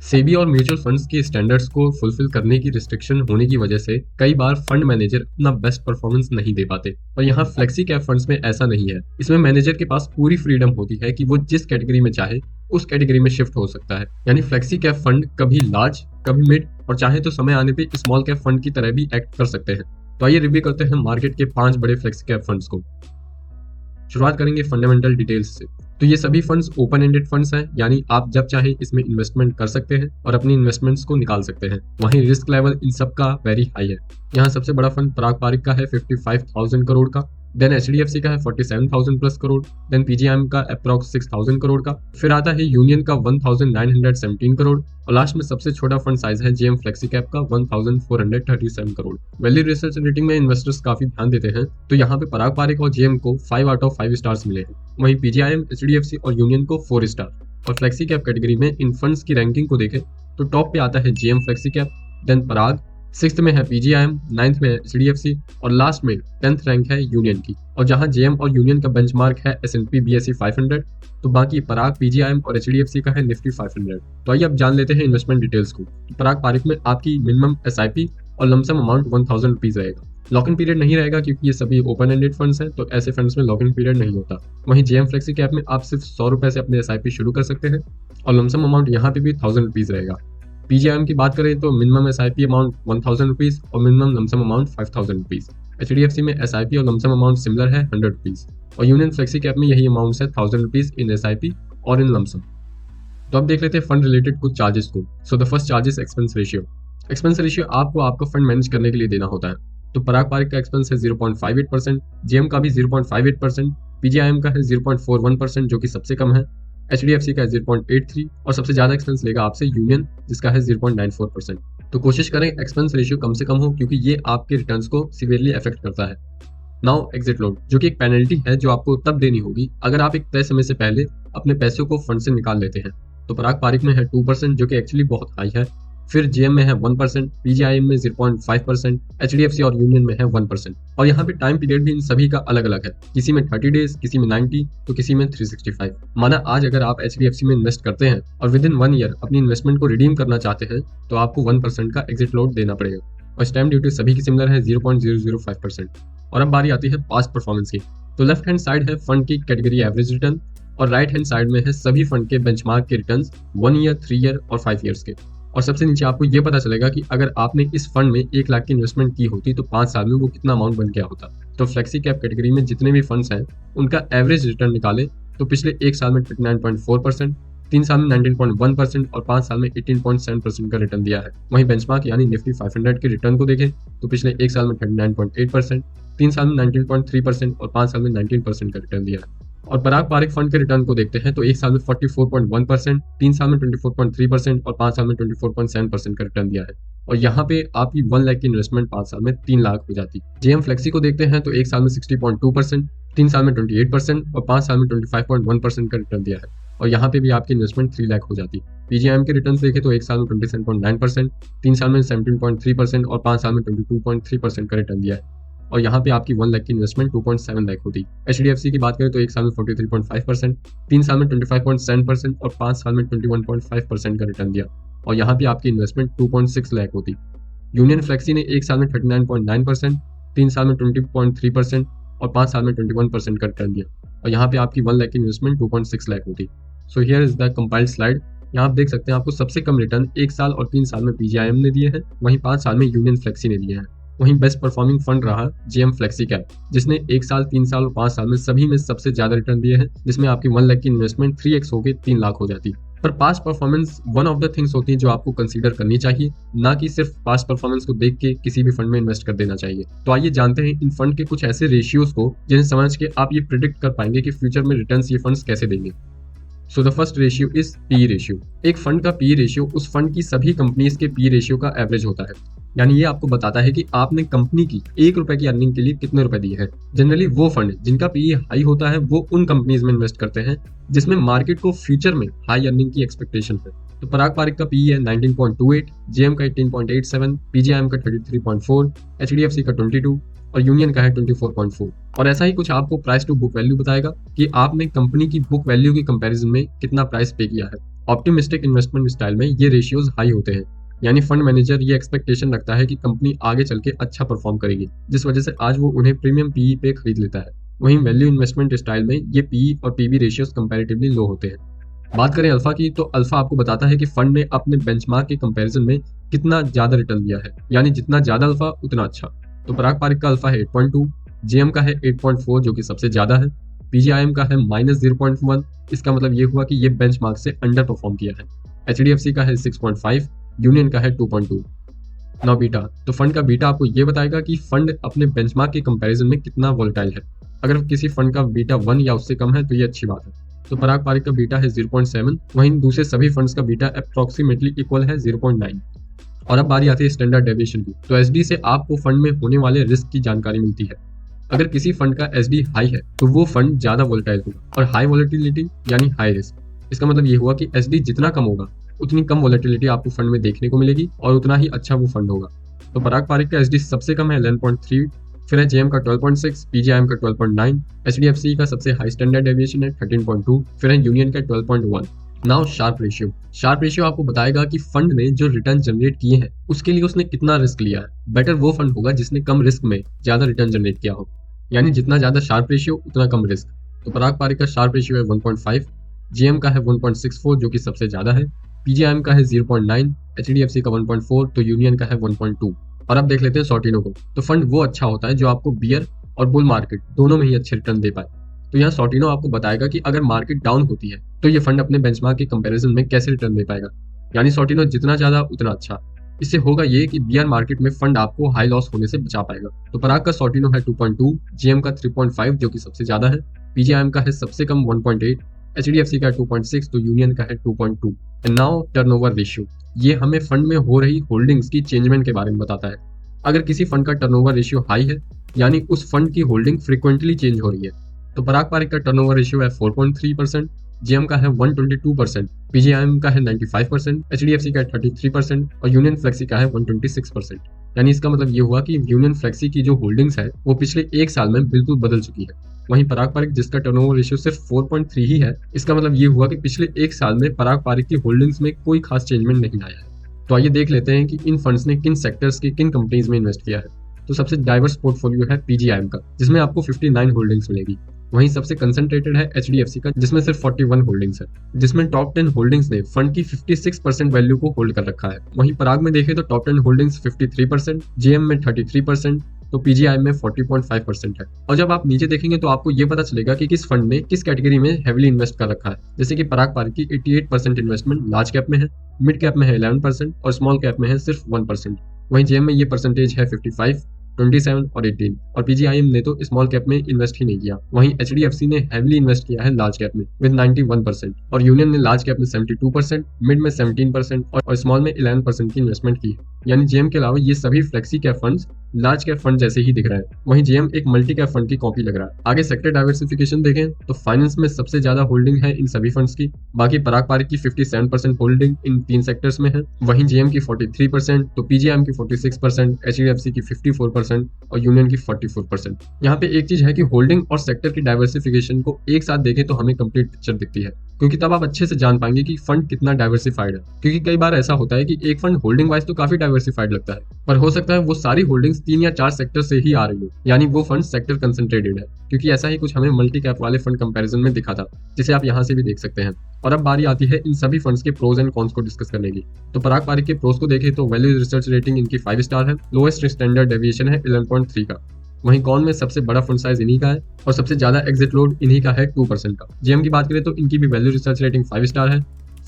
सेबी और mutual funds के standards को फुलफिल करने की रिस्ट्रिक्शन होने की वजह से कई बार फंड मैनेजर अपना बेस्ट परफॉर्मेंस नहीं दे पाते। और यहाँ फ्लेक्सी कैप फंड्स में ऐसा नहीं है। इसमें मैनेजर के पास पूरी फ्रीडम होती है कि वो जिस कैटेगरी में चाहे उस कैटेगरी में शिफ्ट हो सकता है। यानी फ्लेक्सी कैप फंड कभी लार्ज, कभी मिड और चाहे तो समय आने पे स्मॉल कैप फंड की तरह भी एक्ट कर सकते हैं। तो आइए रिव्यू करते हैं मार्केट के 5 बड़े फ्लेक्सी कैप फंड्स को। शुरुआत करेंगे फंडामेंटल डिटेल्स से। तो ये सभी फंड्स ओपन एंडेड फंड्स हैं, यानी आप जब चाहे इसमें इन्वेस्टमेंट कर सकते हैं और अपनी इन्वेस्टमेंट्स को निकाल सकते हैं। वहीं रिस्क लेवल इन सब का वेरी हाई है। यहाँ सबसे बड़ा फंड पराग पारिक का है 55,000 करोड़ का, देन एचडीएफसी का है 47,000 प्लस करोड़, देन पीजीआईएम का अप्रॉक्स 6,000 करोड़ का, फिर आता है यूनियन का 1,917 करोड़ और लास्ट में सबसे छोटा फंड साइज है जेएम फ्लेक्सी कैप का 1,437 करोड़। वैल्यू रिसर्च रेटिंग में इन्वेस्टर्स काफी ध्यान देते हैं, तो यहाँ पे पराग पारिक और जेएम को 5 आउट ऑफ 5 स्टार्स मिले हैं। वहीं पीजीआईएम, एचडीएफसी और यूनियन को 4 स्टार। और फ्लेक्सी कैप कैटेगरी में इन फंड्स की रैंकिंग को देखें तो टॉप पे आता है जेएम फ्लेक्सी कैप, देन पराग, 6th में है पीजीआईएम, 9th में है एचडीएफसी और लास्ट में 10th रैंक है यूनियन की। और जहां जेएम और यूनियन का बेंचमार्क है एसएनपी बीएसई 500, तो बाकी पराग, पीजीआईएम और एचडीएफसी का है निफ्टी 500। तो आइए अब जान लेते हैं इन्वेस्टमेंट डिटेल्स को। पराग पारिक में आपकी मिनिमम एसआईपी और लमसम अमाउंट 1000 रुपीज रहेगा। लॉक इन पीरियड नहीं रहेगा क्योंकि ये सभी ओपन एंडेड फंड्स हैं, तो ऐसे फंड्स में लॉक इन पीरियड नहीं होता। वहीं जेएम फ्लेक्सी कैप में आप सिर्फ 100 रुपए से अपने एसआईपी शुरू कर सकते हैं और लमसम अमाउंट यहाँ पे भी 1000 रुपीज रहेगा। पीजीआईएम की बात करें तो मिनिमम एसआईपी अमाउंट 1000 रुपीज और minimum lump sum amount 5000 rupees. HDFC में एसआईपी और लमसम अमाउंट सिमिलर है 100 रुपीज और यूनियन फ्लेक्सी कैप में यही अमाउंट है 1000 रुपीज इन एसआईपी और इन लमसम। तो अब देख लेते हैं फंड रिलेटेड कुछ चार्जेस को। So the first charges expense ratio. Expense ratio आपको आपका फंड मैनेज करने के लिए देना होता है। तो पराग पारिक का एक्सपेंस है 0.58%, जेएम का भी 0.58%, पीजीआईएम का है 0.41% जो कि सबसे कम है, एचडीएफसी का है 0.83 और सबसे ज्यादा एक्सपेंस लेगा आपसे यूनियन जिसका है 0.94%। तो कोशिश करें एक्सपेंस रेशियो कम से कम हो क्योंकि ये आपके रिटर्न्स को सीवियरली अफेक्ट करता है। नाउ एग्जिट लोड, जो कि एक पेनल्टी है जो आपको तब देनी होगी अगर आप एक तय समय से पहले अपने पैसों को फंड से निकाल लेते हैं। तो पराग पारिक में है 2% जो कि एक्चुअली बहुत हाई है, फिर जेएम में है 1%, पीजीआईएम में 0.5%, एचडीएफसी और यूनियन में है 1%। और यहाँ पे टाइम पीरियड भी इन सभी का अलग अलग है, किसी में 30 डेज, किसी में 90, तो किसी में 365। माना आज अगर आप एचडीएफसी में इन्वेस्ट करते हैं और विद इन 1 ईयर अपनी इन्वेस्टमेंट को रिडीम करना चाहते हैं तो आपको 1% का एग्जिट लोड देना पड़ेगा और स्टैम्प ड्यूटी सभी की सिमिलर है 0.005%। और अब बारी आती है पास्ट परफॉर्मेंस की। तो लेफ्ट हैंड साइड है फंड की कैटेगरी एवरेज रिटर्न और राइट हैंड साइड में है सभी फंड के बेंचमार्क के रिटर्न्स 1 ईयर, 3 ईयर और 5 ईयर्स के। और सबसे नीचे आपको ये पता चलेगा कि अगर आपने इस फंड में 1 लाख की इन्वेस्टमेंट की होती तो 5 साल में वो कितना अमाउंट बन गया होता। तो फ्लेक्सी कैप कैटेगरी में जितने भी फंड्स हैं उनका एवरेज रिटर्न निकाले तो पिछले 1 साल में 39.4%, 3 साल में 19.1% और 5 साल में 18.7% का रिटर्न दिया है। वहीं बेंचमार्क यानी निफ्टी 500 के रिटर्न को देखें तो पिछले 1 साल में 39.8%, 3 साल में 19.3% और 5 साल में 19% का रिटर्न दिया है। और पराग पारिक फंड के रिटर्न को देखते हैं तो 1 साल में 44.1%, 3 साल में 24.3% और 5 साल में 24.7% का रिटर्न दिया है। और यहाँ पे आपकी 1 लाख की इन्वेस्टमेंट 5 साल में 3 लाख हो जाती। जेएम फ्लेक्सी को देखते हैं तो 1 साल में 60.2%, 3 साल में 28% और 5 साल में 25.1% का रिटर्न दिया है। और यहाँ पे भी आपकी इन्वेस्टमेंट 3 लाख हो जाती। पीजीआईएम के रिटर्न देखें तो 1 साल में 27.9%, 3 साल में 17.3% और 5 साल में 22.3% का रिटर्न दिया है। और यहाँ पे आपकी 1 लाख की इन्वेस्टमेंट 2.7 लाख होती। एचडीएफसी की बात करें तो 1 साल में 43.5%, 3 साल में 25.7% और 5 साल में 21.5% का रिटर्न दिया। और यहाँ पे आपकी इन्वेस्टमेंट 2.6 लाख होती। यूनियन फ्लेक्सी ने 1 साल में 39.9%, 3 साल में 20.3% और 5 साल में 21% का रिटर्न दिया। और यहाँ पे आपकी 1 लाख की इन्वेस्टमेंट 2.6 लाख होती। So here is the compiled slide. यहाँ आप देख सकते हैं आपको सबसे कम रिटर्न 1 साल और 3 साल में पीजीआईएम ने दिए हैं, वहीं 5 साल में यूनियन फ्लेक्सी ने दिए हैं। वहीं बेस्ट परफॉर्मिंग फंड रहा जेएम फ्लेक्सी कैप, जिसने 1 साल, 3 साल और 5 साल में सभी में सबसे ज्यादा रिटर्न दिए हैं, जिसमें आपकी 1 लाख की इन्वेस्टमेंट 3x होकर 3 लाख हो जाती। पर past performance one of the things होती है जो आपको कंसीडर करनी चाहिए, ना कि सिर्फ पास्ट परफॉर्मेंस को देख के किसी भी फंड में इन्वेस्ट कर देना चाहिए। तो आइए जानते हैं इन फंड के कुछ ऐसे रेशियोज को जिन्हें समझ के आप ये प्रिडिक्ट कर पाएंगे कि फ्यूचर में रिटर्न्स ये फंड्स कैसे देंगे। So the first ratio is P ratio. एक फंड का पी रेशियो उस फंड की सभी कंपनीज के पी रेशियो का एवरेज होता है, यानी ये आपको बताता है कि आपने कंपनी की 1 रुपए की अर्निंग के लिए कितने रुपए दिए हैं। जनरली वो फंड जिनका पीई हाई होता है वो उन कंपनीज में इन्वेस्ट करते हैं जिसमें मार्केट को फ्यूचर में हाई अर्निंग की एक्सपेक्टेशन है। तो पराग पारिक का पीई है 19.28, जेएम का 18.87, पीजीआईएम का 33.4, एचडीएफसी का 22 और यूनियन का है 24.4। और ऐसा ही कुछ आपको प्राइस टू बुक वैल्यू बताएगा कि आपने कंपनी की बुक वैल्यू के कंपैरिजन में कितना प्राइस पे किया है। ऑप्टिमिस्टिक इन्वेस्टमेंट स्टाइल में ये रेशियोज हाई होते हैं, यानी फंड मैनेजर ये एक्सपेक्टेशन रखता है कि कंपनी आगे चल के अच्छा परफॉर्म करेगी, जिस वजह से आज वो उन्हें प्रीमियम पीई पे खरीद लेता है। वहीं वैल्यू इन्वेस्टमेंट स्टाइल में ये पीई और पीबी रेशियोज कंपैरेटिवली लो होते हैं। बात करें अल्फा की, तो अल्फा आपको बताता है कि फंड ने अपने बेंचमार्क के कंपैरिजन में कितना ज्यादा रिटर्न दिया है, यानी जितना ज्यादा अल्फा उतना अच्छा। तो पराग पारिक का अल्फा है 8.2, जेएम का है 8.4 जो कि सबसे ज्यादा है, पीजीआईएम का है -0.1, इसका मतलब ये हुआ कि ये बेंचमार्क से अंडर परफॉर्म किया है। एचडीएफसी का है 6.5, यूनियन का है 2.2। नाउ बीटा, तो फंड का बीटा आपको ये बताएगा कि फंड अपने बेंचमार्क के कंपैरिजन में कितना वोलेटाइल है। अगर किसी फंड का बीटा 1 या उससे कम है तो ये अच्छी बात है। तो पराग पारिक का बीटा है 0.7, वहीं दूसरे सभी फंड्स का बीटा अप्रोक्सीमेटली इक्वल है 0.9। और अब बारी आती है स्टैंडर्ड डेविएशन की। तो एसडी से आपको फंड में होने वाले रिस्क की जानकारी मिलती है। अगर किसी फंड का एसडी हाई है तो वो फंड ज्यादा वोलेटाइल होगा, और हाई वोलेटिलिटी यानी हाई रिस्क, इसका मतलब ये हुआ कि एसडी जितना कम होगा उतनी कम वोलेटिलिटी आपको फंड में देखने को मिलेगी और उतना ही अच्छा वो फंड होगा। तो पराग पारिक का एसडी सबसे कम है 11.3, फिर है जेएम का 12.6, पीजीआईएम का 12.9, एचडीएफसी का सबसे हाई स्टैंडर्ड डेविएशन है 13.2, फिर है यूनियन का 12.1। Now Sharpe ratio. Sharpe ratio आपको बताएगा कि फंड ने जो रिटर्न जनरेट किए हैं उसके लिए उसने कितना रिस्क लिया है। बेटर वो फंड होगा जिसने कम रिस्क में ज्यादा रिटर्न जनरेट किया हो, यानी जितना ज्यादा शार्प रेशियो उतना कम रिस्क। तो पराग पारिक का शार्प रेशियो है 1.5, जेएम का है 1.64 जो कि सबसे ज्यादा है, पीजीआईएम का है 0.9, एचडीएफसी का 1.4, तो यूनियन का है 1.2। और अब देख लेते हैं सॉर्टिनो को। तो फंड वो अच्छा होता है जो आपको बियर और बुल मार्केट दोनों में ही अच्छे रिटर्न दे पाए। तो यहाँ सॉर्टिनो आपको बताएगा कि अगर मार्केट डाउन होती है तो ये फंड अपने बेंचमार्क के कंपैरिजन में कैसे रिटर्न दे पाएगा, यानी सॉर्टिनो जितना ज्यादा उतना अच्छा। इससे होगा ये कि बियर मार्केट में फंड आपको हाई लॉस होने से बचा पाएगा। तो पराग का सॉर्टिनो है 2.2, जेएम का 3.5 जो कि सबसे ज्यादा है, पीजीआईएम का है सबसे कम 1.8, एचडीएफसी का 2.6, तो यूनियन का है 2.2। एंड नाउ टर्नओवर रेशियो, ये हमें फंड में हो रही होल्डिंग्स की चेंजमेंट के बारे में बताता है। अगर किसी फंड का टर्नओवर रेशियो हाई है, यानी उस फंड की होल्डिंग फ्रीक्वेंटली चेंज हो रही है। तो पराग पारिक का टर्नओवर रेशियो है 4.3%, जेएम का है 122%, पीजीआईएम का है 95%, एचडीएफसी का है 33% और यूनियन फ्लेक्सी का है 126%। यानी इसका मतलब ये हुआ कि यूनियन फ्लेक्सी की जो होल्डिंग्स है वो पिछले एक साल में बिल्कुल बदल चुकी है। वहीं पराग पारिक जिसका टर्नओवर रेशियो सिर्फ 4.3 ही है, इसका मतलब ये हुआ कि पिछले एक साल में पराग पारिक की होल्डिंग्स में कोई खास चेंजमेंट नहीं आया है। तो आइए देख लेते हैं कि इन फंड्स ने किन सेक्टर्स की किन कंपनीज में इन्वेस्ट किया है। तो सबसे डाइवर्स पोर्टफोलियो है पीजीआईएम का, जिसमें आपको 59 होल्डिंग्स मिलेगी। वहीं सबसे कंसंट्रेटेड है एचडीएफसी का, जिसमें सिर्फ 41 होल्डिंग्स है, जिसमें टॉप 10 होल्डिंग्स ने फंड की 56% वैल्यू को होल्ड कर रखा है। वहीं पराग में देखें तो टॉप 10 होल्डिंग्स 53%, जेएम में 33%, तो पीजीआई में 40.5% है। और जब आप नीचे देखेंगे तो आपको ये पता चलेगा कि किस फंड ने किस कैटेगरी में हेवीली इन्वेस्ट कर रखा है। जैसे कि पराग पारिक की 88% इन्वेस्टमेंट लार्ज कैप में है, मिड कैप में है 11% और स्मॉल कैप में है सिर्फ 1%। वहीं जेएम में ये परसेंटेज है 55, 27 और 18, और पीजीआईएम ने तो स्मॉल कैप में इन्वेस्ट ही नहीं किया। वहीं एचडीएफसी ने हेवीली इन्वेस्ट किया है लार्ज कैप में विद 91%, और यूनियन ने लार्ज कैप में 72%, मिड में 17% और स्मॉल में 11% की इन्वेस्टमेंट की है। यानी जेएम के अलावा ये सभी flexi cap funds large cap fund जैसे ही दिख रहे हैं। वहीं जेएम एक मल्टी कैप फंड की कॉपी लग रहा है। आगे सेक्टर डाइवर्सिफिकेशन देखें तो फाइनेंस में सबसे ज्यादा होल्डिंग है इन सभी फंड्स की। बाकी पराग पारिक की 57% होल्डिंग इन 3 सेक्टर्स में है। वहीं जेएम की 43%, तो पीजीआईएम की 46%, एचडीएफसी की 54% और यूनियन की 44%। यहाँ पे एक चीज है कि होल्डिंग और सेक्टर की डाइवर्सिफिकेशन को एक साथ देखें तो हमें कंप्लीट पिक्चर दिखती है, क्योंकि तब आप अच्छे से जान पाएंगे कि फंड कितना डाइवर्सिफाइड है। क्योंकि कई बार ऐसा होता है कि एक फंड होल्डिंग वाइज तो काफी डाइवर्सिफाइड लगता है, पर हो सकता है वो सारी होल्डिंग्स 3 या 4 सेक्टर से ही आ रही हो, यानी वो फंड सेक्टर कंसंट्रेटेड है। क्योंकि ऐसा ही कुछ हमें मल्टी कैप वाले फंड कंपैरिजन में दिखा था, जिसे आप यहाँ से भी देख सकते हैं। और अब बारी आती है इन सभी फंड्स के प्रोज एंड कॉन्स को डिस्कस करने की। तो पराग पारिक के प्रोज को देखें तो वैल्यू रिसर्च रेटिंग इनकी 5 स्टार है, लोएस्ट स्टैंडर्ड डेविएशन है 11.3 का। वहीं कॉन में सबसे बड़ा फंड साइज इन्हीं का है और सबसे ज्यादा एग्जिट लोड इन्हीं का है 2% का। जेएम की बात करें तो इनकी भी वैल्यू रिसर्च रेटिंग 5 स्टार है,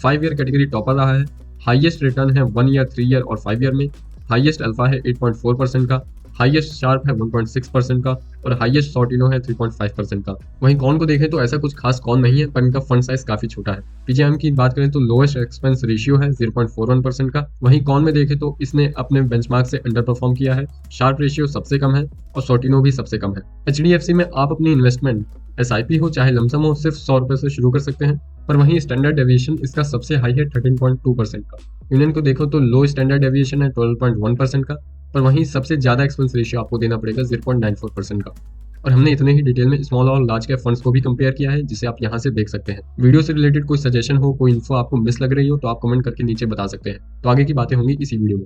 5 ईयर कैटेगरी टॉपर रहा है, हाईएस्ट रिटर्न है 1 ईयर, 3 ईयर और 5 ईयर में, हाईएस्ट अल्फा है 8.4% का, हाईएस्ट शार्प है 1.6% का और हाईएस्ट सॉर्टिनो है 3.5% का। वहीं कॉन को देखें तो ऐसा कुछ खास कॉन नहीं है, पर इनका फंड साइज काफी छोटा है। पीजीआईएम की बात करें तो लोएस्ट एक्सपेंस रेशियो है 0.41% का। वहीं कॉन में देखें तो इसने अपने बेंचमार्क से अंडर परफॉर्म किया है, शार्प रेशियो सबसे कम है और सॉर्टिनो भी सबसे कम है। एचडीएफसी में आप अपनी इन्वेस्टमेंट एसआईपी हो चाहे लमसम हो सिर्फ 100 रुपए से शुरू कर सकते हैं, पर वहीं स्टैंडर्ड डेविएशन इसका सबसे हाई है 13.2% का। यूनियन को देखो तो लो स्टैंडर्ड डेविएशन है 12.1% का, पर वहीं सबसे ज्यादा एक्सपेंस रेशियो आपको देना पड़ेगा 0.94% का। और हमने इतने ही डिटेल में स्मॉल और लार्ज कैप फंड्स को भी कंपेयर किया है, जिसे आप यहाँ से देख सकते हैं। वीडियो से रिलेटेड कोई सजेशन हो, कोई इन्फो आपको मिस लग रही हो, तो आप कमेंट करके नीचे बता सकते हैं। तो आगे की बातें होंगी इसी वीडियो में।